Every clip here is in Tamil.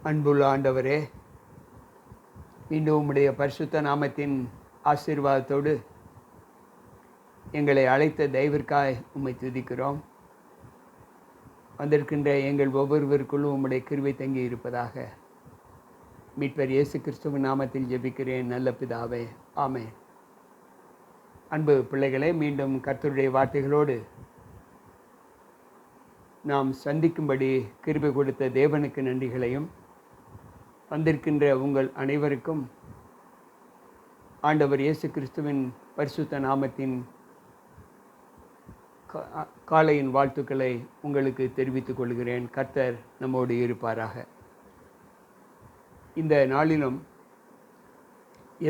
அன்புள்ள ஆண்டவரே, மீண்டும் உம்முடைய பரிசுத்த நாமத்தின் ஆசீர்வாதத்தோடு எங்களை அழைத்த தயவிற்காய் உம்மை துதிக்கிறோம். வந்திருக்கின்ற எங்கள் ஒவ்வொருவருக்குள்ளும் உம்முடைய கிருபை தங்கி இருப்பதாக மீட்பர் இயேசு கிறிஸ்துவின் நாமத்தில் ஜெபிக்கிறேன் நல்ல பிதாவே, ஆமென். அன்பு பிள்ளைகளே, மீண்டும் கர்த்தருடைய வார்த்தைகளோடு நாம் சந்திக்கும்படி கிருபை கொடுத்த தேவனுக்கு நன்றிகளையும், வந்திருக்கின்ற உங்கள் அனைவருக்கும் ஆண்டவர் இயேசு கிறிஸ்துவின் பரிசுத்த நாமத்தின் காலையின் வாழ்த்துக்களை உங்களுக்கு தெரிவித்துக் கொள்கிறேன். கர்த்தர் நம்மோடு இருப்பாராக. இந்த நாளிலும்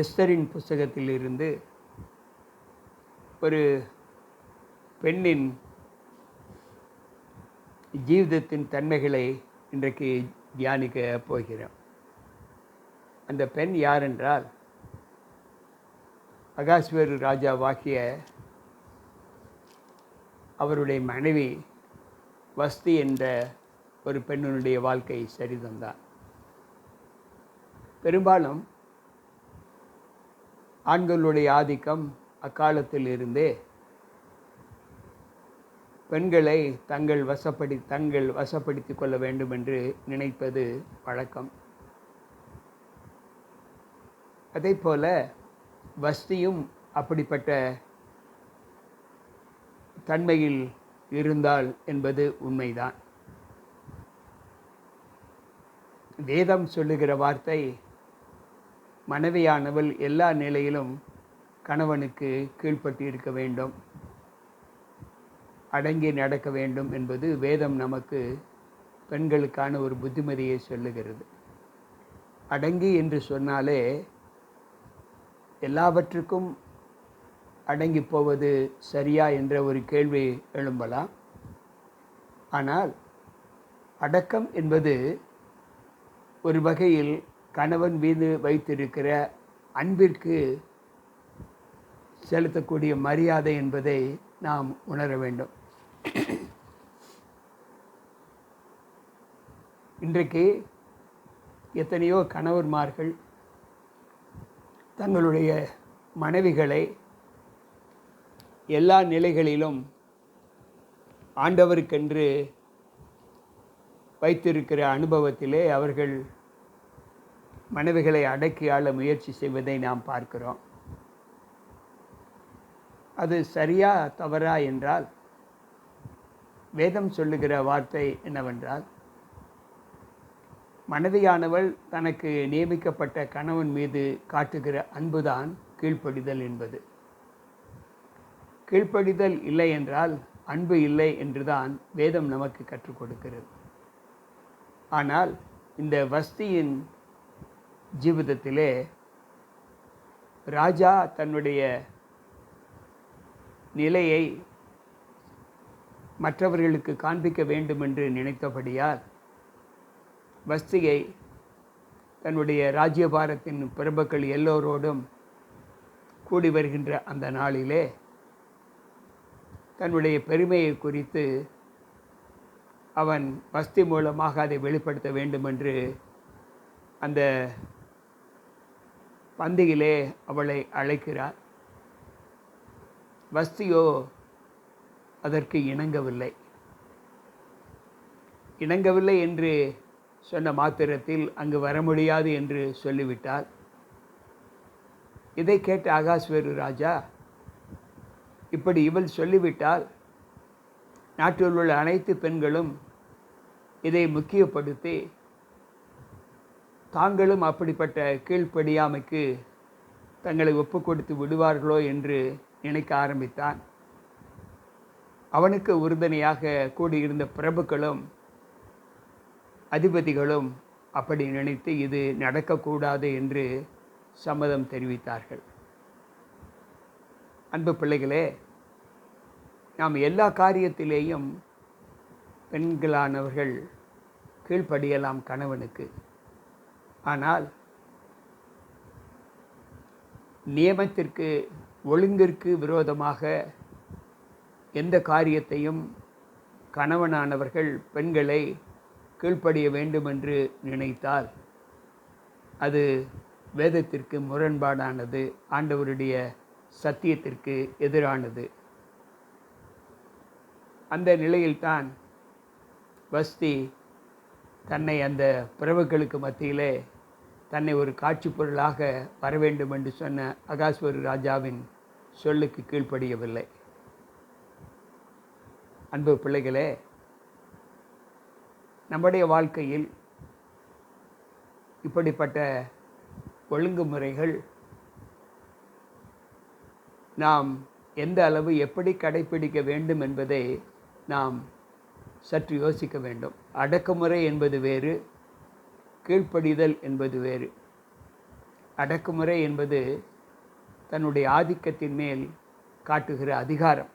எஸ்தரின் புஸ்தகத்திலிருந்து ஒரு பெண்ணின் ஜீவிதத்தின் தன்மைகளை இன்றைக்கு தியானிக்க போகிறோம். அந்த பெண் யார் என்றால், அகாஸ்வேரு ராஜாவாகிய அவருடைய மனைவி வஸ்தி என்ற ஒரு பெண்ணினுடைய வாழ்க்கை சரிதம்தான். பெரும்பாலும் ஆண்களுடைய ஆதிக்கம் அக்காலத்தில் இருந்தே பெண்களை தங்கள் வசப்படுத்தி கொள்ள வேண்டும் என்று நினைப்பது வழக்கம். அதே போல வஸ்தியும் அப்படிப்பட்ட தன்மையில் இருந்தால் என்பது உண்மைதான். வேதம் சொல்லுகிற வார்த்தை, மனைவியானவள் எல்லா நிலையிலும் கணவனுக்கு கீழ்ப்பட்டு இருக்க வேண்டும், அடங்கி நடக்க வேண்டும் என்பது வேதம் நமக்கு பெண்களுக்கான ஒரு புத்திமதியை சொல்லுகிறது. அடங்கி என்று சொன்னாலே எல்லாவற்றுக்கும் அடங்கி போவது சரியா என்ற ஒரு கேள்வி எழும்பலாம். ஆனால் அடக்கம் என்பது ஒரு வகையில் கணவன் மீது வைத்திருக்கிற அன்பிற்கு செலுத்தக்கூடிய மரியாதை என்பதை நாம் உணர வேண்டும். இன்றைக்கு எத்தனையோ கணவன்மார்கள் தங்களுடைய மனைவிகளை எல்லா நிலைகளிலும் ஆண்டவருக்கென்று வைத்திருக்கிற அனுபவத்திலே அவர்கள் மனைவிகளை அடக்கி ஆள முயற்சி செய்வதை நாம் பார்க்கிறோம். அது சரியா தவறா என்றால், வேதம் சொல்லுகிற வார்த்தை என்னவென்றால், மனைவியானவள் தனக்கு நியமிக்கப்பட்ட கணவன் மீது காட்டுகிற அன்புதான் கீழ்ப்படிதல் என்பது. கீழ்ப்படிதல் இல்லை என்றால் அன்பு இல்லை என்றுதான் வேதம் நமக்கு கற்றுக் கொடுக்கிறது. ஆனால் இந்த வஸ்தியின் ஜீவிதத்திலே ராஜா தன்னுடைய நிலையை மற்றவர்களுக்கு காண்பிக்க வேண்டும் என்று நினைத்தபடியால் வஸ்தியை தன்னுடைய ராஜ்யபாரத்தின் பிரபுக்கள் எல்லோரோடும் கூடி வருகின்ற அந்த நாளிலே தன்னுடைய பெருமையை குறித்து அவன் வஸ்தி மூலமாக அதை வெளிப்படுத்த வேண்டும் என்று அந்த பந்தியிலே அவளை அழைக்கிறார். வஸ்தியோ அதற்கு இணங்கவில்லை என்று சொன்ன மாத்திரத்தில் அங்கு வர முடியாது என்று சொல்லிவிட்டார். இதை கேட்ட அகாஸ்வேரு ராஜா, இப்படி இவள் சொல்லிவிட்டால் நாட்டில் உள்ள அனைத்து பெண்களும் இதை முக்கியப்படுத்தி தாங்களும் அப்படிப்பட்ட கீழ்ப்படியாமைக்கு தங்களை ஒப்பு கொடுத்து விடுவார்களோ என்று நினைக்க ஆரம்பித்தான். அவனுக்கு உறுதுணையாக கூடியிருந்த பிரபுக்களும் அதிபதிகளும் அப்படி நினைத்து இது நடக்கக்கூடாது என்று சம்மதம் தெரிவித்தார்கள். அன்பு பிள்ளைகளே, நாம் எல்லா காரியத்திலேயும் பெண்களானவர்கள் கீழ்ப்படியலாம் கணவனுக்கு. ஆனால் நியமத்திற்கு ஒழுங்கிற்கு விரோதமாக எந்த காரியத்தையும் கணவனானவர்கள் பெண்களை கீழ்ப்படிய வேண்டும் என்று நினைத்தால் அது வேதத்திற்கு முரண்பாடானது, ஆண்டவருடைய சத்தியத்திற்கு எதிரானது. அந்த நிலையில்தான் வஸ்தி தன்னை அந்த பிரபுக்களுக்கு மத்தியிலே தன்னை ஒரு காட்சி பொருளாக வர வேண்டும் என்று சொன்ன அகாஸ்வரு ராஜாவின் சொல்லுக்கு கீழ்ப்படியவில்லை. அன்பு பிள்ளைகளே, நம்முடைய வாழ்க்கையில் இப்படிப்பட்ட ஒழுங்குமுறைகள் நாம் எந்த அளவு எப்படி கடைப்பிடிக்க வேண்டும் என்பதை நாம் சற்று யோசிக்க வேண்டும். அடக்குமுறை என்பது வேறு, கீழ்ப்படிதல் என்பது வேறு. அடக்குமுறை என்பது தன்னுடைய ஆதிக்கத்தின் மேல் காட்டுகிற அதிகாரம்.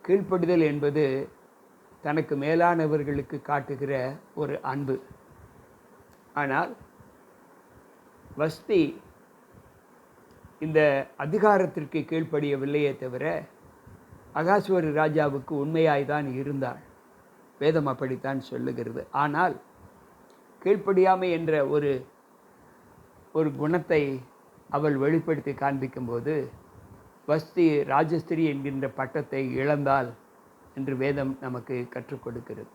கீழ்ப்படிதல் என்பது தனக்கு மேலானவர்களுக்கு காட்டுகிற ஒரு அன்பு. ஆனால் வஸ்தி இந்த அதிகாரத்திற்கு கீழ்ப்படியவில்லையே தவிர அகாஸ்வரு ராஜாவுக்கு உண்மையாய்தான் இருந்தாள். வேதம் அப்படித்தான் சொல்லுகிறது. ஆனால் கீழ்ப்படியாமை என்ற ஒரு குணத்தை அவள் வெளிப்படுத்தி காண்பிக்கும்போது வஸ்தி ராஜஸ்திரி என்கின்ற பட்டத்தை இழந்தாள் என்று வேதம் நமக்கு கற்றுக் கொடுக்கிறது.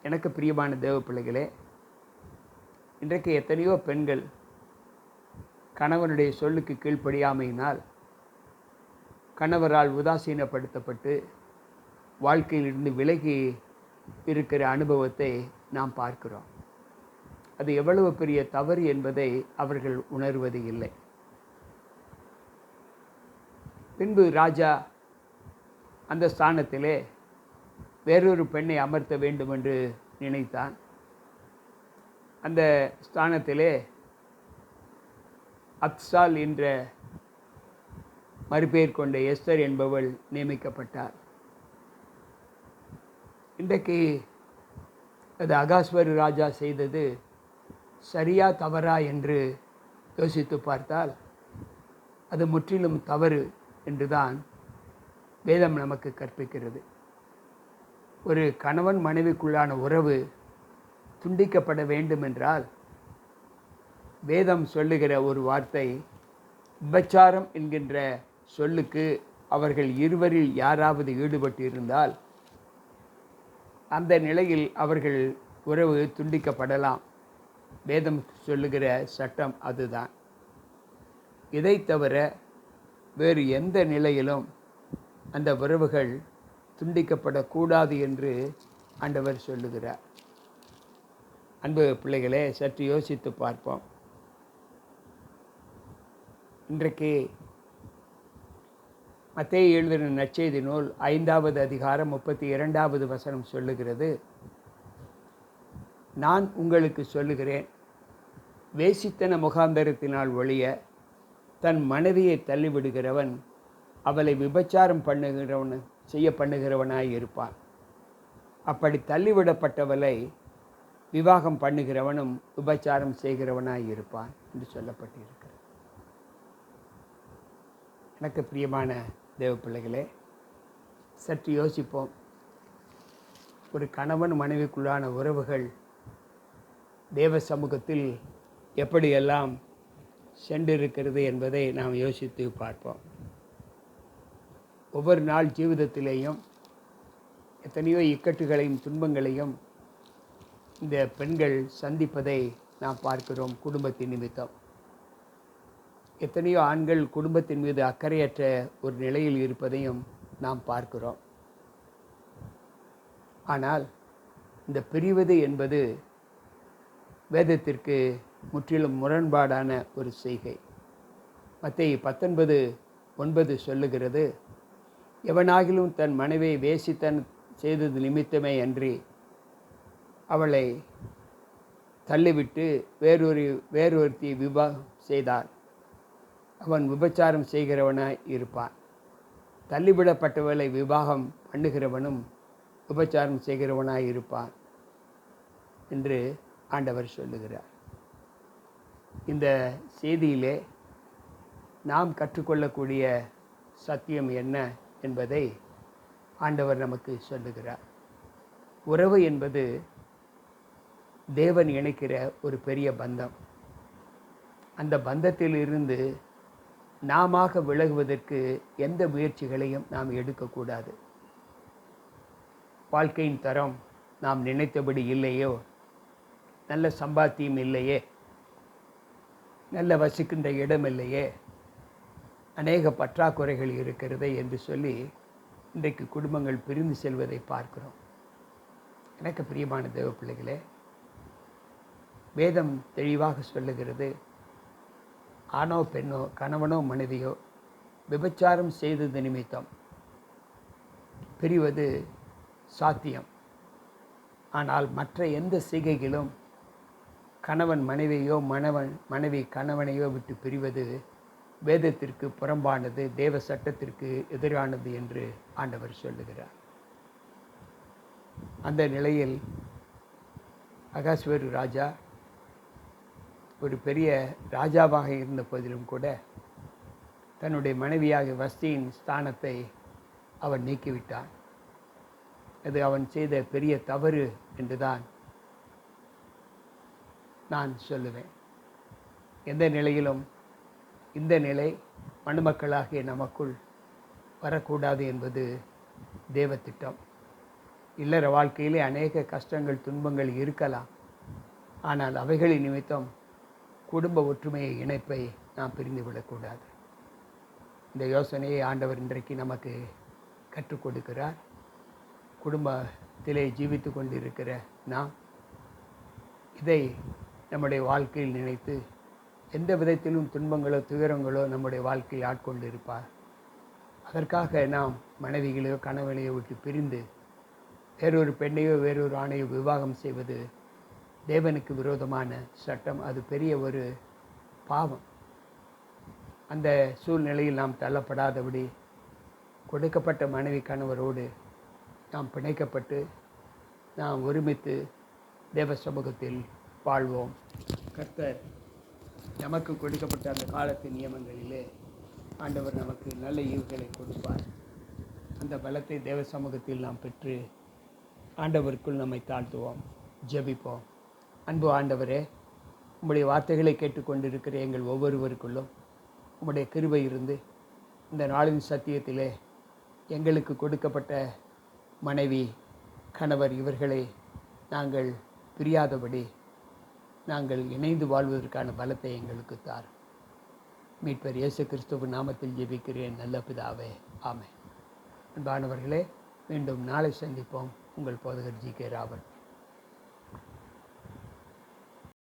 எனக்கு பிரியமான தேவ பிள்ளைகளே, இன்றைக்கு எத்தனையோ பெண்கள் கணவனுடைய சொல்லுக்கு கீழ்ப்படியாமையினால் கணவரால் உதாசீனப்படுத்தப்பட்டு வாழ்க்கையிலிருந்து விலகி இருக்கிற அனுபவத்தை நாம் பார்க்கிறோம். அது எவ்வளவு பெரிய தவறு என்பதை அவர்கள் உணர்வது இல்லை. பின்பு ராஜா அந்த ஸ்தானத்திலே வேறொரு பெண்ணை அமர்த்த வேண்டும் என்று நினைத்தான். அந்த ஸ்தானத்திலே அத்சால் என்ற மறுபெயர் கொண்ட எஸ்தர் என்பவள் நியமிக்கப்பட்டார். இன்றைக்கு அது அகாஸ்வரு ராஜா செய்தது சரியா தவறா என்று யோசித்து பார்த்தால் அது முற்றிலும் தவறு என்றுதான் வேதம் நமக்கு கற்பிக்கிறது. ஒரு கணவன் மனைவிக்குள்ளான உறவு துண்டிக்கப்பட வேண்டும் என்றால் வேதம் சொல்லுகிற ஒரு வார்த்தை, விபச்சாரம் என்கின்ற சொல்லுக்கு அவர்கள் இருவரில் யாராவது ஈடுபட்டு இருந்தால் அந்த நிலையில் அவர்கள் உறவு துண்டிக்கப்படலாம். வேதம் சொல்லுகிற சட்டம் அதுதான். இதை தவிர வேறு எந்த நிலையிலும் அந்த உறவுகள் துண்டிக்கப்படக்கூடாது என்று ஆண்டவர் சொல்லுகிறார். அன்பு பிள்ளைகளே, சற்று யோசித்து பார்ப்போம். இன்றைக்கு மத்தேயு எழுதின நற்செய்தி நூல் 5வது அதிகாரம் 32வது வசனம் சொல்லுகிறது, நான் உங்களுக்கு சொல்லுகிறேன், வேசித்தன முகாந்தரத்தினால் ஒழிய தன் மனைவியை தள்ளிவிடுகிறவன் அவளை விபச்சாரம் செய்ய பண்ணுகிறவனாய் இருப்பான். அப்படி தள்ளிவிடப்பட்டவளை விவாகம் பண்ணுகிறவனும் விபச்சாரம் செய்கிறவனாய் இருப்பான் என்று சொல்லப்பட்டிருக்கிறது. எனக்கு பிரியமான தேவ பிள்ளைகளே, சற்று யோசிப்போம். ஒரு கணவன் மனைவிக்குள்ளான உறவுகள் தேவ சமூகத்தில் எப்படியெல்லாம் சென்றிருக்கிறது என்பதை நாம் யோசித்து பார்ப்போம். ஒவ்வொரு நாள் ஜீவிதத்திலேயும் எத்தனையோ இக்கட்டுகளையும் துன்பங்களையும் இந்த பெண்கள் சந்திப்பதை நாம் பார்க்கிறோம். குடும்பத்தின் நிமித்தம் எத்தனையோ ஆண்கள் குடும்பத்தின் மீது அக்கறையற்ற ஒரு நிலையில் இருப்பதையும் நாம் பார்க்கிறோம். ஆனால் இந்த பிரிவது என்பது வேதத்திற்கு முற்றிலும் முரண்பாடான ஒரு செய்கை. மத்தேயு 19:9 சொல்லுகிறது, எவனாகிலும் தன் மனைவியை வேசித்தன் செய்தது நிமித்தமே அன்றி அவளை தள்ளிவிட்டு வேறொருத்தி விவாகம் செய்தார், அவன் விபச்சாரம் செய்கிறவனாய் இருப்பான். தள்ளிவிடப்பட்டவளை விவாகம் பண்ணுகிறவனும் விபச்சாரம் செய்கிறவனாய் இருப்பான் என்று ஆண்டவர் சொல்லுகிறார். இந்த செய்தியிலே நாம் கற்றுக்கொள்ளக்கூடிய சத்தியம் என்ன என்பதை ஆண்டவர் நமக்கு சொல்லுகிறார். உறவு என்பது தேவன் இணைக்கிற ஒரு பெரிய பந்தம். அந்த பந்தத்தில் இருந்து நாம விலகுவதற்கு எந்த முயற்சிகளையும் நாம் எடுக்கக்கூடாது. வாழ்க்கையின் தரம் நாம் நினைத்தபடி இல்லையோ, நல்ல சம்பாத்தியம் இல்லையே, நல்ல வசிக்கின்ற இடம் இல்லையே, அநேக பற்றாக்குறைகள் இருக்கிறது என்று சொல்லி இன்றைக்கு குடும்பங்கள் பிரிந்து செல்வதை பார்க்கிறோம். எனக்கு பிரியமான தேவ பிள்ளைகளே, வேதம் தெளிவாக சொல்லுகிறது, ஆணோ பெண்ணோ கணவனோ மனைவியோ விபச்சாரம் செய்தது நிமித்தம் பிரிவது சாத்தியம். ஆனால் மற்ற எந்த செய்கைகளும் கணவன் மனைவியோ மனைவி கணவனையோ விட்டு பிரிவது வேதத்திற்கு புறம்பானது, தேவ சட்டத்திற்கு எதிரானது என்று ஆண்டவர் சொல்லுகிறார். அந்த நிலையில் அகாஸ்வேரு ராஜா ஒரு பெரிய ராஜாவாக இருந்த போதிலும் கூட தன்னுடைய மனைவியாக வஸ்தியின் ஸ்தானத்தை அவன் நீக்கிவிட்டான். அது அவன் செய்த பெரிய தவறு என்றுதான் நான் சொல்லுவேன். எந்த நிலையிலும் இந்த நிலை மனுமக்களாகிய நமக்குள் வரக்கூடாது என்பது தேவ திட்டம். இல்லற வாழ்க்கையிலே அநேக கஷ்டங்கள் துன்பங்கள் இருக்கலாம். ஆனால் அவைகளின் நிமித்தம் குடும்ப ஒற்றுமையை இணைப்பை நாம் பிரிந்துவிடக்கூடாது. இந்த யோசனையை ஆண்டவர் இன்றைக்கு நமக்கு கற்றுக் கொடுக்கிறார். குடும்பத்திலே ஜீவித்து கொண்டிருக்கிற நாம் இதை நம்முடைய வாழ்க்கையில் நினைத்து எந்த விதத்திலும் துன்பங்களோ துயரங்களோ நம்முடைய வாழ்க்கையில் ஆட்கொண்டு இருப்பார். அதற்காக நாம் மனைவிகளையோ கணவனையோ விட்டு பிரிந்து வேறொரு பெண்ணையோ வேறொரு ஆணையோ விவாகம் செய்வது தேவனுக்கு விரோதமான சட்டம். அது பெரிய ஒரு பாவம். அந்த சூழ்நிலையில் நாம் தள்ளப்படாதபடி கொடுக்கப்பட்ட மனைவி கணவரோடு நாம் பிணைக்கப்பட்டு நாம் ஒருமித்து தேவ சமூகத்தில் வாழ்வோம். கர்த்தர் நமக்கு கொடுக்கப்பட்ட அந்த காலத்தின் நியமங்களிலே ஆண்டவர் நமக்கு நல்ல ஈவுகளை கொடுப்பார். அந்த பலத்தை தேவ சமூகத்தில் நாம் பெற்று ஆண்டவருக்குள் நம்மை தாழ்த்துவோம். ஜெபிப்போம். அன்பு ஆண்டவரே, உம்முடைய வார்த்தைகளை கேட்டுக்கொண்டிருக்கிற எங்கள் ஒவ்வொருவருக்குள்ளும் உம்முடைய கிருபை இருந்து இந்த நாளின் சத்தியத்திலே எங்களுக்கு கொடுக்கப்பட்ட மனைவி கணவர் இவர்களை நாங்கள் பிரியாதபடி நாங்கள் இணைந்து வாழ்வதற்கான பலத்தை எங்களுக்கு தார். மீட்பர் இயேசு கிறிஸ்துவின் நாமத்தில் ஜெபிக்கிறேன் நல்ல பிதாவே, ஆமென். அன்பானவர்களே, மீண்டும் நாளை சந்திப்போம். உங்கள் போதகர் ஜி.கே. ராபர்ட்.